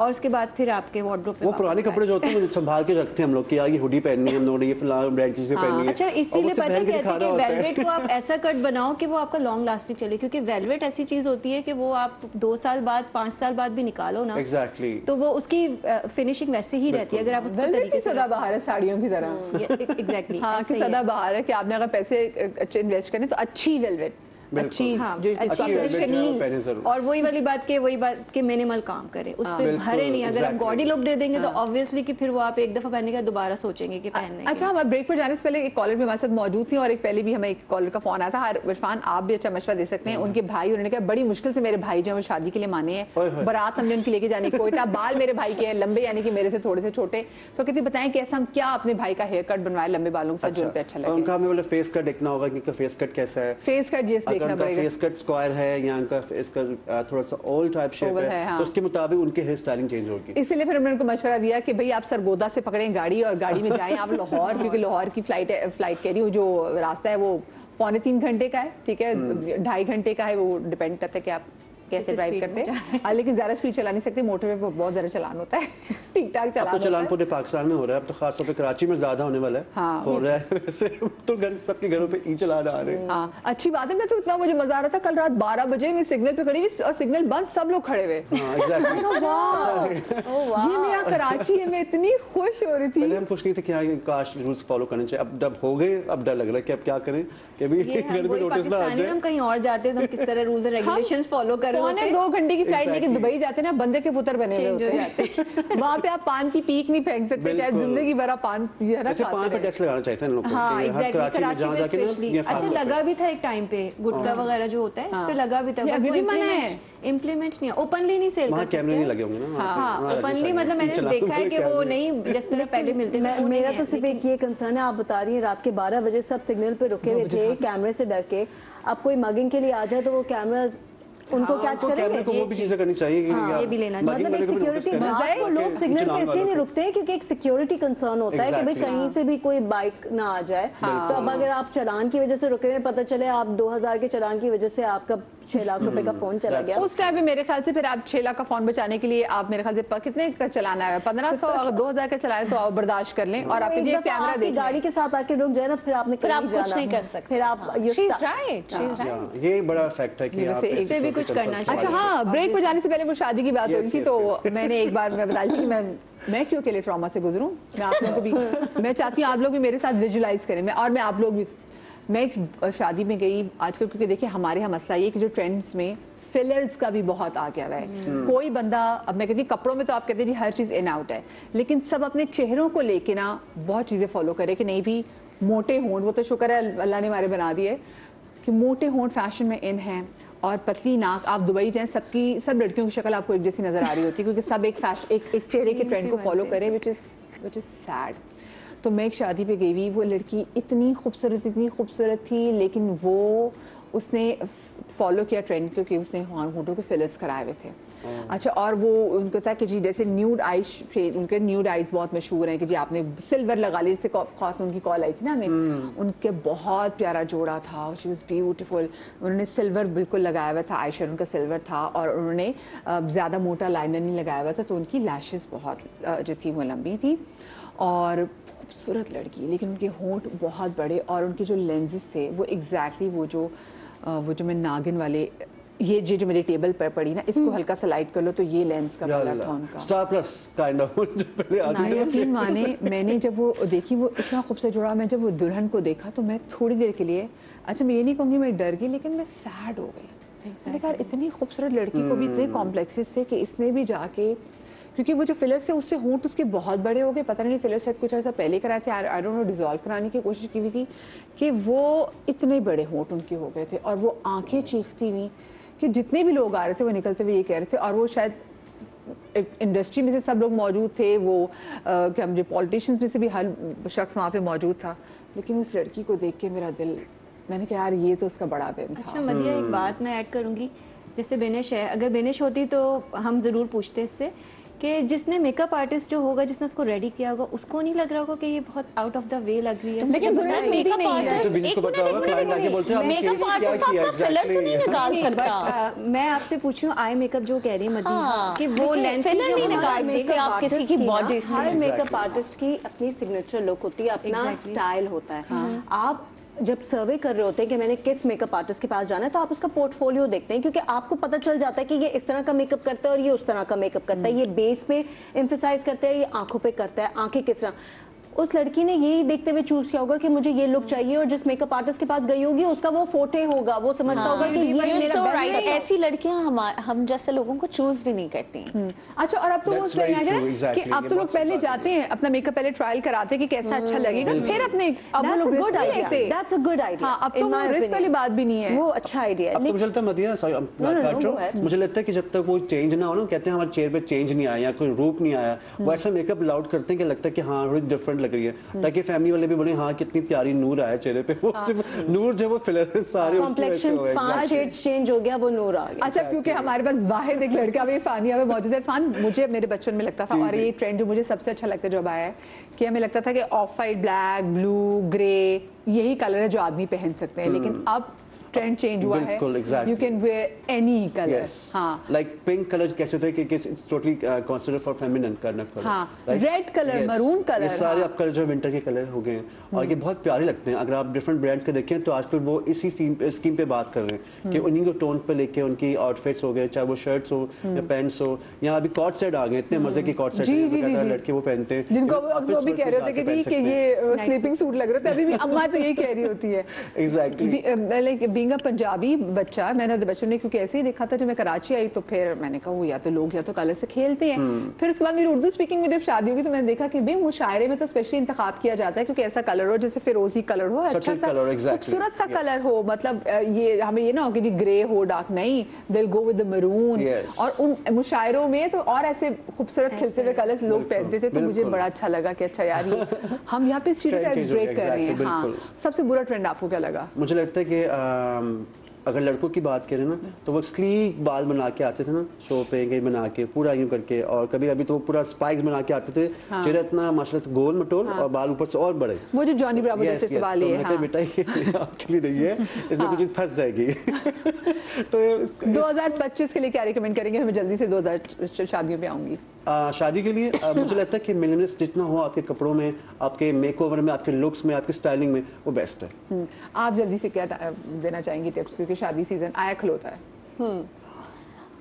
اور اس کے بعد پھر آپ کے وارڈروب پہ وہ پرانے کپڑے جو ہوتے ہیں سنبھال کے رکھتے ہیں ہم لوگ کہ یار یہ ہوڈی پہننی ہے ہم لوگوں نے, یہ برانڈ چیزیں پہننی ہے. اچھا اسی لیے پتہ کہتے ہیں کہ ویلویٹ کو آپ ایسا کٹ بناؤ کہ وہ آپ کا لانگ لاسٹنگ چلے, کیونکہ ویلویٹ ایسی چیز ہوتی ہے کہ وہ آپ 2 سال بعد 5 سال بعد بھی نکالو نا تو وہ اس کی فنیشنگ ویسے ہی رہتی ہے. اگر آپ اس کو طریقے سے سدا بہار ہے ساڑیوں کی طرح, ایگزیکٹلی ہاں کہ سدا بہار ہے کہ آپ نے اگر پیسے اچھے انویسٹ کریں تو اچھی ویلویٹ, اچھی اور وہی والی بات کہ منیمل کام کرے, اس پہ بھرے نہیں. اگر آپ گاڈی لک دے دیں گے تو آبویسلی کہ پھر وہ آپ ایک دفعہ پہننے کا دوبارہ سوچیں گے کہ پہننے. اچھا, ہم بریک پر جانے سے پہلے ایک کالر بھی ہمارے ساتھ موجود تھی, اور ایک پہلے بھی ہمیں ایک کالر کا فون آیا تھا. عرفان آپ بھی اچھا مشورہ دے سکتے ہیں. ان کے بھائی, انہوں نے کہا بڑی مشکل سے میرے بھائی جو ہے وہ شادی کے لیے مانے ہیں, بارات ہم نے ان کی لے کے جانی کوئٹہ, بال میرے بھائی کے ہیں لمبے یعنی کہ میرے سے تھوڑے سے چھوٹے, تو کہتی بتائیں کیسا ہم کیا اپنے بھائی کا ہیئر کٹ بنوائے لمبے بالوں کے ساتھ جو ان پہ اچھا لگے. ان کا ہمیں بولے فیس کٹ دیکھنا ہوگا کہ فیس کٹ کیسا ہے, فیس کٹ جس دیکھنا پڑے گا. فیس کٹ اسکوائر ہے یا ان کا اس کا تھوڑا سا اول ٹائپ شیپ ہے, تو اس کے مطابق ان کی ہیئر اسٹائلنگ چینج ہوگی. اسی لیے پھر ہم نے ان کو مشورہ دیا کہ بھئی آپ سرگودا سے پکڑیں گاڑی اور گاڑی میں جائیں آپ لاہور, کیونکہ لاہور کی فلائٹ کہہ رہی ہوں جو راستہ ہے وہ 2.25 گھنٹے کا ہے, ٹھیک ہے 2.5 گھنٹے کا ہے, وہ ڈیپینڈ کرتا ہے کہ آپ کیسے ڈرائیو کرتے ہیں. لیکن زیادہ اسپیڈ چلا نہیں سکتے, موٹر وے پہ بہت زیادہ چلان ہوتا ہے, ٹھیک ٹھاک چلان. اب تو چلان پورے پاکستان میں ہو رہا ہے, اب تو خاص طور پہ کراچی میں زیادہ ہونے والا ہے, ہو رہا ہے ویسے تو سب کے گھروں پہ ای چلان آ رہے ہیں. ہاں اچھی بات ہے. میں تو اتنا مجھے مزہ آ رہا تھا کل رات 12 بجے میں سگنل پہ کھڑی ہوئی اور سگنل بند, سب لوگ کھڑے ہوئے. یہ میرا کراچی ہے, میں اتنی خوش ہو رہی تھی. پہلے ہم خوش نہیں تھے کہ کاش رولز فالو کرنے چاہیے, اب جب ہو گئے اب ڈر لگ رہا ہے کہ اب کیا کریں کہ ابھی گھر میں نوٹس نہ آ جائے. ہم کہیں اور جاتے ہیں تو کس طرح رولز اینڈ ریگولیشنز فالو کر رہے ہوتے ہیں. 2 گھنٹے کی فلائٹ لے کے دبئی جاتے ہیں نا, بندے کے پتر بنے ہوئے ہوتے ہیں. وہاں پہ آپ پان کی پیک نہیں پھینک سکتے, چاہے زندگی بھر آپ پان جو ہے نا پان پہ ٹیکس لگانا چاہتے ہیں لوگ. ہاں ایگزیکٹلی, کراچی میں اسپیشلی. اچھا لگا بھی تھا ایک ٹائم پہ, گٹکا وغیرہ جو ہوتا ہے اس پہ لگا بھی تھا, ابھی بھی منع ہے, امپلیمنٹ نہیں, اوپنلی نہیں سیل کر سکتے. کیمرے نہیں لگے ہوں گے نا. ہاں اوپنلی, مطلب میں نے دیکھا ہے کہ وہ نہیں جس طرح پہلے ملتے تھے. میرا تو صرف ایک یہ کنسرن ہے, آپ بتا رہی ہیں رات کے 12 بجے سب سگنل پہ رکے ہوئے تھے کیمرے سے ڈر کے, اب کوئی مگنگ کے لیے آ جائے تو وہ کیمرہ ان کو کیچ کریں گے. وہ بھی چیزیں کرنی چاہیے, یہ بھی لینا چاہیے. مطلب ایک سیکیورٹی, لوگ سگنل پہ اس لیے نہیں رکتے ہیں کیونکہ ایک سیکیورٹی کنسرن ہوتا ہے کہ بھئی کہیں سے بھی کوئی بائک نہ آ جائے. تو اب اگر آپ چلان کی وجہ سے رکے ہوئے, پتہ چلے آپ 2000 کے چلان کی وجہ سے آپ کا 6 لاکھ روپے کا فون چلا گیا, اس ٹائم پہ میرے خیال سے پھر آپ 6 لاکھ کا فون بچانے کے لیے آپ میرے خیال سے کتنے کا چلانا ہے, 1500, اگر 2000 کا چلانا ہے تو آپ برداشت کر لیں. اور آپ یہ کیمرہ دیکھیں, گاڑی کے ساتھ آ کے رک جائے نا, پھر آپ نے کچھ نہیں کر سکتے. پھر آپ یہ بڑا فیکٹ ہے کہ اس پہ بھی کچھ کرنا چاہیے. اچھا ہاں, بریک پر جانے سے پہلے وہ شادی کی بات ہو رہی تھی, تو میں نے ایک بار میں بتائی تھی کہ میں کیوں اکیلے ٹراما سے گزروں. میں آپ لوگوں کو بھی, میں چاہتی ہوں آپ لوگ بھی میرے ساتھ ویژولائز کریں, اور میں آپ لوگ بھی. میں ایک شادی میں گئی آج کل, کیونکہ دیکھیں ہمارے یہاں مسئلہ یہ کہ جو ٹرینڈز میں فلرز کا بھی بہت آ گیا ہوا ہے. کوئی بندہ, اب میں کہتی ہوں کپڑوں میں تو آپ کہتے ہیں جی ہر چیز ان آؤٹ ہے, لیکن سب اپنے چہروں کو لے کے نا بہت چیزیں فالو کرے کہ نہیں بھی موٹے ہونٹ, وہ تو شکر ہے اللہ نے ہمارے بنا دیے کہ موٹے ہونٹ فیشن میں ان ہیں, اور پتلی ناک. آپ دبئی جائیں, سب لڑکیوں کی شکل آپ کو ایک جیسی نظر آ رہی ہوتی ہے, کیونکہ سب ایک چہرے کے ٹرینڈ کو فالو کریں, وچ از سیڈ. تو میں ایک شادی پہ گئی ہوئی, وہ لڑکی اتنی خوبصورت تھی, لیکن وہ اس نے فالو کیا ٹرینڈ کیونکہ اس نے ہونٹوں کے فلرز کرائے ہوئے تھے. اچھا, اور وہ ان کو تھا کہ جی جیسے نیوڈ آئیز, ان کے نیوڈ آئیز بہت مشہور ہیں کہ جی آپ نے سلور لگا لی, جیسے خاتون کی کال آئی تھی نا ہمیں, ان کے بہت پیارا جوڑا تھا, شی واز بیوٹیفل. انہوں نے سلور بالکل لگایا ہوا تھا, آئی شیڈو ان کا سلور تھا, اور انہوں نے زیادہ موٹا لائنر نہیں لگایا ہوا تھا, تو ان کی لیشز بہت جو تھی وہ لمبی تھی, اور خوبصورت لڑکی, لیکن ان کے ہونٹ بہت بڑے, اور ان کے جو لینزز تھے وہ ایگزیکٹلی وہ جو میں ناگن والے, یہ جو میری ٹیبل پر پڑی نا, اس کو ہلکا سا لائٹ کر لو تو یہ لینس کا کلر تھا ان کا. اسٹار پلس کائنڈ آف یقین مانے, میں نے جب وہ دیکھی, وہ اتنا خوبصورت جوڑا, میں جب وہ دلہن کو دیکھا تو میں تھوڑی دیر کے لیے, اچھا میں یہ نہیں کہوں گی میں ڈر گئی, لیکن میں سیڈ ہو گئی. میں نے کہا اتنی خوبصورت لڑکی کو بھی اتنے کمپلیکسز تھے کہ اس نے بھی جا کے, کیونکہ وہ جو فلرز تھے اس سے ہونٹ اس کے بہت بڑے ہو گئے, پتہ نہیں فلرز شاید کچھ عرصہ پہلے کرائے تھے, آئی ڈونٹ نو, ڈیزالو کرانے کی کوشش کی ہوئی تھی, کہ وہ اتنے بڑے ہونٹ ان کے ہو گئے تھے, اور وہ آنکھیں چیختی ہوئی کہ جتنے بھی لوگ آ رہے تھے وہ نکلتے ہوئے یہ کہہ رہے تھے, اور وہ شاید انڈسٹری میں سے سب لوگ موجود تھے, وہ کہ ہم جو پولیٹیشنز میں سے بھی ہر شخص وہاں پہ موجود تھا, لیکن اس لڑکی کو دیکھ کے میرا دل, میں نے کہا یار یہ تو اس کا بڑا دن تھا. اچھا مدیہ, ایک بات میں ایڈ کروں گی, جیسے بینش ہے, اگر بینش ہوتی تو ہم ضرور پوچھتے اس سے کہ جس نے میک اپ آرٹسٹ جو ہوگا, جس نے اس کو ریڈی کیا ہوگا, اس کو نہیں لگ رہا ہوگا کہ یہ بہت آؤٹ آف دا وے لگ رہی ہے. لیکن make up artist make up artist آپ کا فلر تو نہیں نکال سکتا. میں آپ سے پوچھوں آئی میک اپ جو کہہ رہی ہے مدینہ کہ وہ لینس فلر نہیں نکال سکتے آپ کسی کی باڈی سے. ہر میک اپ آرٹسٹ کی اپنی سگنیچر لک ہوتی ہے, اپنا اسٹائل ہوتا ہے. آپ جب سروے کر رہے ہوتے ہیں کہ میں نے کس میک اپ آرٹسٹ کے پاس جانا ہے, تو آپ اس کا پورٹ فولیو دیکھتے ہیں, کیونکہ آپ کو پتہ چل جاتا ہے کہ یہ اس طرح کا میک اپ کرتا ہے اور یہ اس طرح کا میک اپ کرتا ہے, یہ بیس پہ ایمفیسائز کرتا ہے, یہ آنکھوں پہ کرتا ہے, آنکھیں کس طرح. اس لڑکی نے یہی دیکھتے ہوئے چوز کیا ہوگا کہ مجھے یہ لک چاہیے, اور جس میک اپ آرٹسٹ کے پاس گئی ہوگی اس کا وہ فوٹے ہوگا, وہ سمجھتا ہوگا کہ یہ میرا بیسٹ ہے. ایسی لڑکیاں ہم جیسے لوگوں کو چوز بھی نہیں کرتی. اچھا, اور اب تو وہ صحیح ہے کہ اب تو لوگ پہلے جاتے ہیں اپنا میک اپ پہلے ٹرائل کراتے ہیں کہ کیسا اچھا لگے گا, پھر اپنے اب وہ لوگ رسک نہیں لیتے. That's a good idea. اب تو رسک والی بات بھی نہیں ہے, وہ اچھا آئیڈیا ہے. اب تو مجھے لگتا ہے مدینہ, مجھے لگتا ہے کہ جب تک وہ چینج نہ ہو نا, کہتے ہیں ہمارے چہرے پہ چینج نہیں آیا, کوئی روپ نہیں آیا, وہ ایسا میک اپ لاؤڈ کرتے ہیں کہ لگتا ہے کہ ہاں تھوڑی ڈفرنٹ لگ رہی ہے, تاکہ فیملی والے بھی بولے ہاں کتنی پیاری نور آیا چہرے پہ. وہ صرف نور جو وہ فلر سارے کمپلیکشن 5 شیڈز چینج ہو گیا, وہ نور آ گیا. اچھا, کیونکہ ہمارے پاس واحد ایک لڑکا بھی فانیہ میں موجود ہے. عرفان, مجھے میرے بچپن میں لگتا تھا, اور یہ ٹرینڈ جو مجھے سب سے اچھا لگتا ہے جو اب آیا ہے, کہ ہمیں لگتا تھا کہ آف وائٹ, بلیک, بلو, گرے یہی کلر ہے جو آدمی پہن سکتے ہیں, لیکن اب ٹرینڈ چینج ہوا ہے, you can wear any colour. ہاں, لائک پنک کلر کیسے ہوتا ہے کہ it's totally consider for feminine کرنا. ہاں, ریڈ کلر, مرون کلر, یہ سارے اب کلر جو ونٹر کے کلر ہو گئے ہیں, اور یہ بہت پیارے لگتے ہیں. اگر آپ ڈفرنٹ برانڈ کے دیکھیں تو آج کل وہ اسی اسکیم پہ بات کر رہے ہیں کہ انہیں کو ٹون پہ لے کے ان کی آؤٹ فٹس ہو گئے, چاہے وہ شرٹس ہو یا پینٹس ہو. یہاں ابھی کارڈ سیٹ آ گئے, اتنے مزے کی کارڈ سیٹ لڑکے وہ پہنتے ہیں, جن کو وہ بھی کہہ رہے ہوتے کہ جی کہ یہ سلیپنگ سوٹ لگ رہا تھا. ابھی بھی اماں تو یہی کہہ رہی ہوتی ہے. Exactly, like being a Punjabi بچہ, میں نے بچپن میں کیونکہ ایسے ہی دیکھا تھا, جب میں کراچی آئی تو پھر میں نے کہا یا تو لوگ یا تو کلر سے کھیلتے ہیں. پھر اس کے بعد میری اردو اسپیکنگ میں جب شادی ہوگی تو میں نے دیکھا کہ مشاعرے میں تو اسپیشلی انتخاب کیا جاتا ہے کیونکہ ایسا کلر ہو جیسے فیروزی کلر ہو, اچھا سا خوبصورت سا کلر ہو. مطلب یہ ہمیں یہ نہ ہو کہ جی گرے ہو, ڈارک نہیں, دل گو ود مرون. اور ان مشاعروں میں تو اور ایسے خوبصورت کھلتے ہوئے کلرز لوگ پہنتے تھے, تو مجھے بڑا اچھا لگا کہ اچھا یار ہم یہاں پہ اسٹیریوٹائپ بریک کر رہے ہیں. ہاں, سب سے برا ٹرینڈ آپ کو کیا لگا؟ مجھے لگتا ہے کہ اگر لڑکوں کی بات کریں نا تو وہ سلیک بال بنا کے آتے تھے نا شو پہ, کہیں بنا کے پورا یوں کر کے, اور کبھی ابھی تو پورا اسپائکس بنا کے آتے تھے, چہرہ اتنا ماشاءاللہ سے گول مٹول اور بال اوپر سے اور بڑے, وہ جو جانی براوو جیسے سوال ہے. بیٹا یہ آپ کے لیے نہیں ہے, اس میں کچھ پھنس جائے گی. تو 2025 کے لیے کیا ریکمینڈ کریں گے؟ میں جلدی سے 2000 شادیوں پہ آؤں گی. شادی کے لیے مجھے لگتا ہے کہ مینیملسٹ جتنا ہو آپ کے کپڑوں میں, آپ کے میک اوور میں, آپ کے لکس میں, آپ کی اسٹائلنگ میں, وہ بیسٹ ہے. آپ جلدی سے کیا دینا چاہیں گی ٹپس, کیونکہ شادی سیزن آیا کھلوتا ہے؟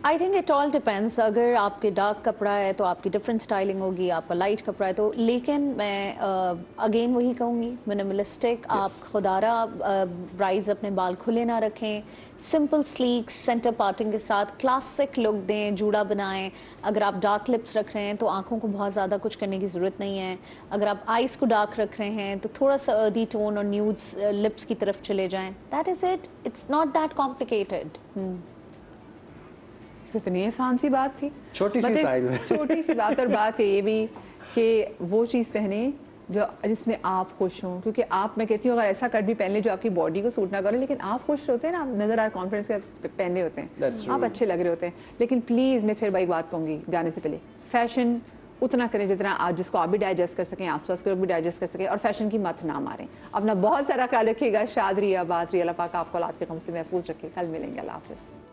I think it all depends. اگر آپ کے ڈارک کپڑا ہے تو آپ کی ڈفرینٹ اسٹائلنگ ہوگی, آپ کا لائٹ کپڑا ہے تو, لیکن میں اگین وہی کہوں گی منیملسٹک. آپ خدارہ برائڈز اپنے بال کھلے نہ رکھیں, سمپل سلیک سینٹر پارٹنگ کے ساتھ کلاسک لک دیں, جوڑا بنائیں. اگر آپ ڈارک لپس رکھ رہے ہیں تو آنکھوں کو بہت زیادہ کچھ کرنے کی ضرورت نہیں ہے. اگر آپ آئیز کو ڈارک رکھ رہے ہیں تو تھوڑا سا اردی ٹون اور نیوڈس لپس کی طرف چلے جائیں. That is it, it's not that complicated. اتنی آسان سی بات تھی, چھوٹی سی بات. اور بات ہے یہ بھی کہ وہ چیز پہنے جو جس میں آپ خوش ہوں, کیونکہ آپ, میں کہتی ہوں اگر ایسا کٹ بھی پہن لیں جو آپ کی باڈی کو سوٹ نہ کرے, لیکن آپ خوش ہوتے ہیں نا, آپ نظر آئے کانفیڈنس کے پہنے ہوتے ہیں, آپ اچھے لگ رہے ہوتے ہیں. لیکن پلیز میں پھر ایک بات کہوں گی جانے سے پہلے, فیشن اتنا کریں جتنا آپ, جس کو آپ بھی ڈائجسٹ کر سکیں, آس پاس کے لوگ بھی ڈائجسٹ کر سکیں, اور فیشن کی مت نہ ماریں. اپنا بہت سارا خیال رکھیے گا. شاد رہیے, آباد رہیے, اللہ پاک آپ کو اولاد کے غم سے محفوظ رکھے. کل ملیں گے, اللہ حافظ.